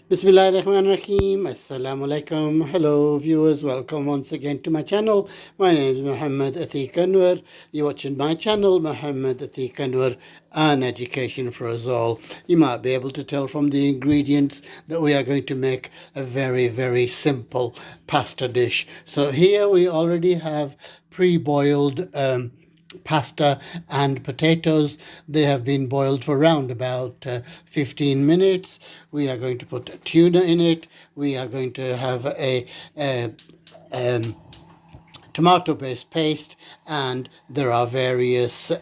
Bismillahirrahmanirrahim. Assalamu alaikum. Hello viewers, welcome once again to my channel. My name is Mohammed Atteeq Anwar. You're watching my channel, Mohammed Atteeq Anwar, and Education for us all. You might be able to tell from the ingredients that we are going to make a very simple pasta dish. So here we already have pre-boiled pasta and potatoes. They have been boiled for around about 15 minutes. We are going to put tuna in it. We are going to have a tomato based paste, and there are various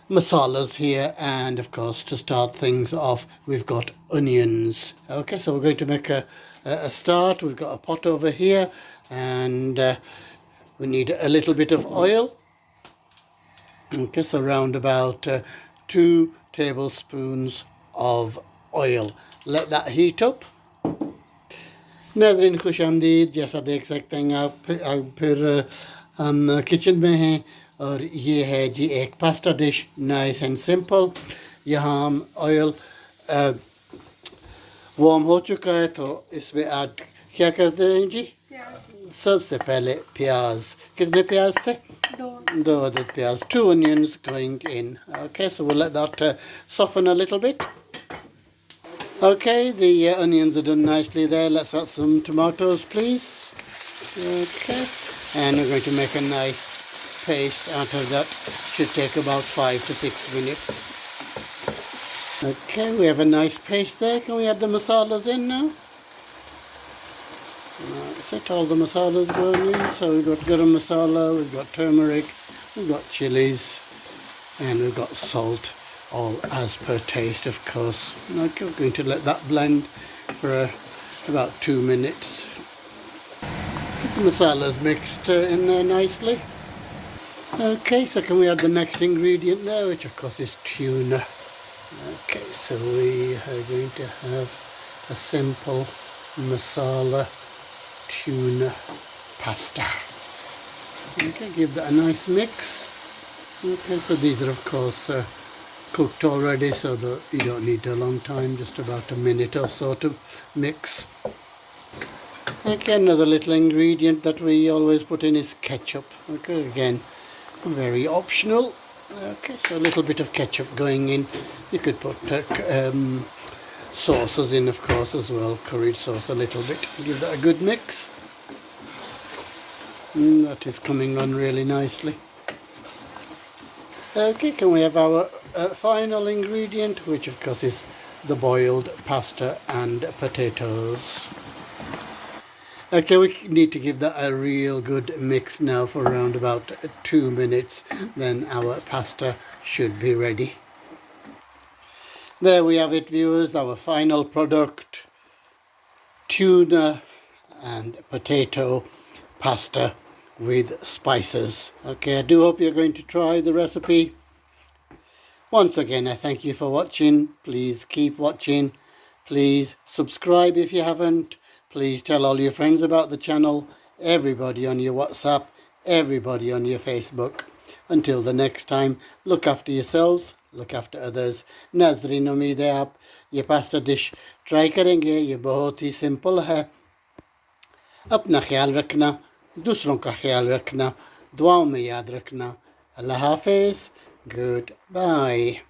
masalas here, and of course to start things off we've got onions. Okay, so we're going to make a start. We've got a pot over here, and we need a little bit of oil. Okay, so around about 2 tablespoons of oil. Let that heat up. नाज़रीन खुश आमदीद, जैसा देख सकते हैं आप फिर हम किचन में हैं और ये है जी एक pasta dish, nice and simple. यहाँ हम ऑयल वार्म हो चुका है तो इसमें ऐड क्या करते हैं जी? सबसे पहले प्याज। कितने प्याज थे? दो अदद प्याज, 2 onions going in. Okay, so we'll let that soften a little bit. Okay, the onions are done nicely there. Let's add some tomatoes, please. Okay, and we're going to make a nice paste out of that. Should take about 5 to 6 minutes. Okay, we have a nice paste there. Can we add the masalas in now? That's it, all the masalas going in. So we've got garam masala, we've got turmeric, we've got chilies, and we've got salt, all as per taste, of course. Okay, we're going to let that blend for about 2 minutes. Get the masalas mixed in there nicely. Okay, so can we add the next ingredient there, which of course is tuna. Okay, so we are going to have a simple masala tuna pasta. Okay, give that a nice mix. Okay, so these are of course cooked already, so that you don't need a long time, just about a minute or so to mix. Okay, another little ingredient that we always put in is ketchup. Okay, again, very optional. Okay, so a little bit of ketchup going in. You could put sauces in, of course, as well, curry sauce a little bit. Give that a good mix. That is coming on really nicely. Okay, can we have our final ingredient, which of course is the boiled pasta and potatoes. Okay, we need to give that a real good mix now for around about 2 minutes, then our pasta should be ready. There we have it, viewers, our final product, tuna and potato pasta with spices. Okay, I do hope you're going to try the recipe. Once again, I thank you for watching. Please keep watching. Please subscribe if you haven't. Please tell all your friends about the channel, everybody on your WhatsApp, everybody on your Facebook. Until the next time, look after yourselves, look after others. नाज़रीन, उम्मीद है आप ये pasta dish try करेंगे। ये बहुत ही simple है। अपना ख्याल रखना, दूसरों का ख्याल रखना, दुआओं में याद रखना। अल्लाह हाफ़िज़, Goodbye.